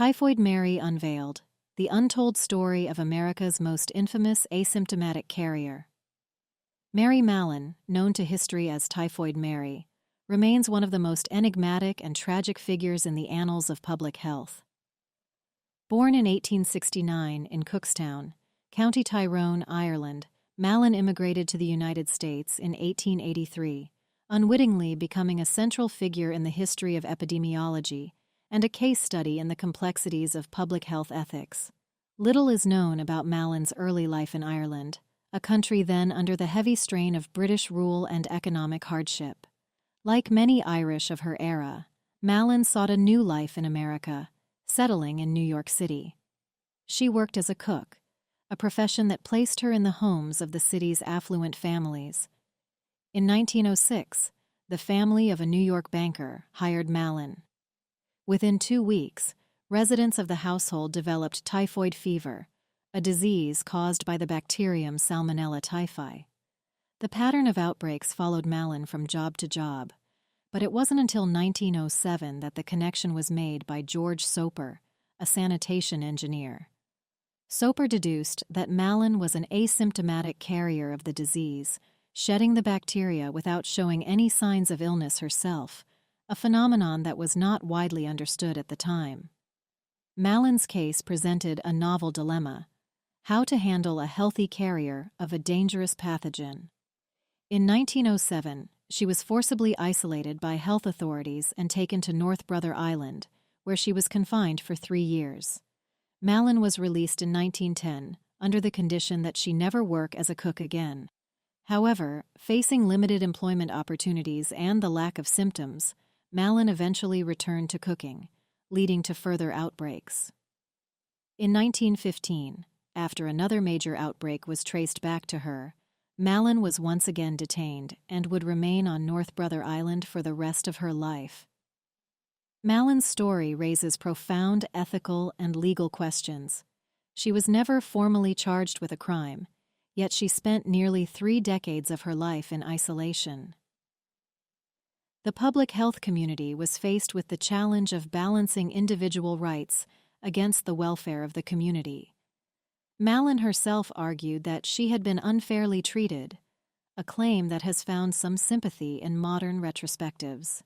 Typhoid Mary Unveiled, the untold story of America's most infamous asymptomatic carrier. Mary Mallon, known to history as Typhoid Mary, remains one of the most enigmatic and tragic figures in the annals of public health. Born in 1869 in Cookstown, County Tyrone, Ireland, Mallon immigrated to the United States in 1883, unwittingly becoming a central figure in the history of epidemiology and a case study in the complexities of public health ethics. Little is known about Mallon's early life in Ireland, a country then under the heavy strain of British rule and economic hardship. Like many Irish of her era, Mallon sought a new life in America, settling in New York City. She worked as a cook, a profession that placed her in the homes of the city's affluent families. In 1906, the family of a New York banker hired Mallon. Within 2 weeks, residents of the household developed typhoid fever, a disease caused by the bacterium Salmonella typhi. The pattern of outbreaks followed Mallon from job to job, but it wasn't until 1907 that the connection was made by George Soper, a sanitation engineer. Soper deduced that Mallon was an asymptomatic carrier of the disease, shedding the bacteria without showing any signs of illness herself, a phenomenon that was not widely understood at the time. Mallon's case presented a novel dilemma: how to handle a healthy carrier of a dangerous pathogen. In 1907, she was forcibly isolated by health authorities and taken to North Brother Island, where she was confined for 3 years. Mallon was released in 1910 under the condition that she never work as a cook again. However, facing limited employment opportunities and the lack of symptoms, Mallon eventually returned to cooking, leading to further outbreaks. In 1915, after another major outbreak was traced back to her, Mallon was once again detained and would remain on North Brother Island for the rest of her life. Mallon's story raises profound ethical and legal questions. She was never formally charged with a crime, yet she spent nearly 3 decades of her life in isolation. The public health community was faced with the challenge of balancing individual rights against the welfare of the community. Mallon herself argued that she had been unfairly treated, a claim that has found some sympathy in modern retrospectives.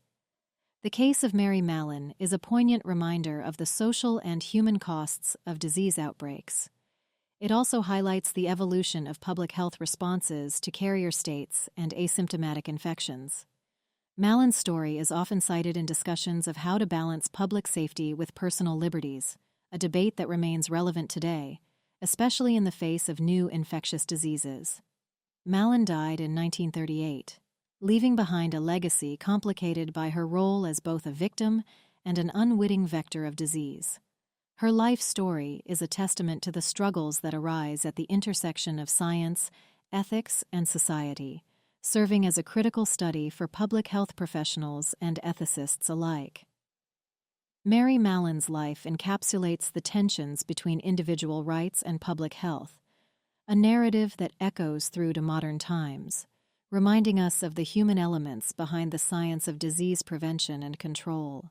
The case of Mary Mallon is a poignant reminder of the social and human costs of disease outbreaks. It also highlights the evolution of public health responses to carrier states and asymptomatic infections. Mallon's story is often cited in discussions of how to balance public safety with personal liberties, a debate that remains relevant today, especially in the face of new infectious diseases. Mallon died in 1938, leaving behind a legacy complicated by her role as both a victim and an unwitting vector of disease. Her life story is a testament to the struggles that arise at the intersection of science, ethics, and society, serving as a critical study for public health professionals and ethicists alike. Mary Mallon's life encapsulates the tensions between individual rights and public health, a narrative that echoes through to modern times, reminding us of the human elements behind the science of disease prevention and control.